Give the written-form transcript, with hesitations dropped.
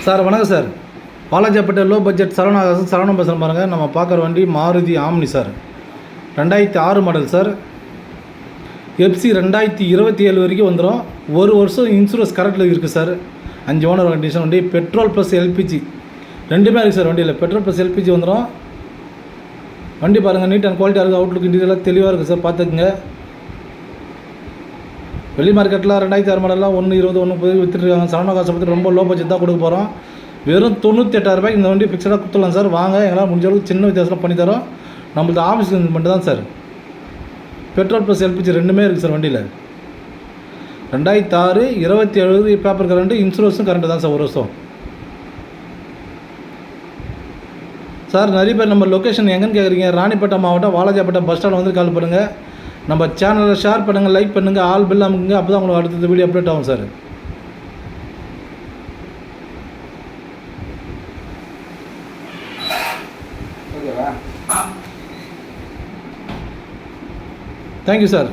Sir வணக்கம் sir. Walajapet low budget Saravanan பேசுகிறேன் பாருங்கள். நம்ம பார்க்குற வண்டி Maruti omni sir. 2006 model sir. FC 2027 வரைக்கும் வந்துடும். ஒரு வருஷம் இன்சூரன்ஸ் கரெக்டில் இருக்குது சார். 5 ஓனர் கண்டிஷன் வண்டி. பெட்ரோல் ப்ளஸ் எல்பிஜி ரெண்டுமே இருக்குது சார் வண்டியில். பெட்ரோல் ப்ளஸ் எல்பிஜி வந்துடும். வண்டி பாருங்கள், நீட் அண்ட் குவாலிட்டியாக இருக்குது. அவுட்லுக் இன்டீரியலாக தெளிவாக இருக்குது சார், பார்த்துக்குங்க. வெளி மார்க்கெட்டில் 2006 மாடலாம் 120 130 விற்றுருக்காங்க. சரவண காசை பற்றி ரொம்ப லோ பட்ஜெட் தான் கொடுக்க போகிறோம். வெறும் 98,000 இந்த வண்டி ஃபிக்ஸடாக கொடுத்துடலாம் சார். வாங்க, எங்களால் முடிஞ்ச அளவுக்கு சின்ன வித்தியாசம் பண்ணித்தரோம். நம்மளுக்கு ஆஃபீஸ் மட்டும் தான் சார். பெட்ரோல் ப்ளஸ் எல்பிஜி ரெண்டுமே இருக்குது சார் வண்டியில். 2006 27 பேப்பர் கரண்ட்டு, இன்சூரன்ஸும் கரண்ட்டு தான் சார் ஒரு வருஷம். சார் நிறைய பேர் நம்ம லொக்கேஷன் எங்கன்னு கேட்குறீங்க. ராணிப்பேட்டை மாவட்டம் வாலாஜாப்பேட்டை பஸ் ஸ்டாண்ட் வந்து கால் பண்ணுங்கள். நம்ம சேனலை ஷேர் பண்ணுங்கள், லைக் பண்ணுங்கள், ஆல் பில் அமுக்குங்க. அப்போ தான் உங்களுக்கு அடுத்த வீடியோ அப்டேட் ஆகும் சார். Thank you sir.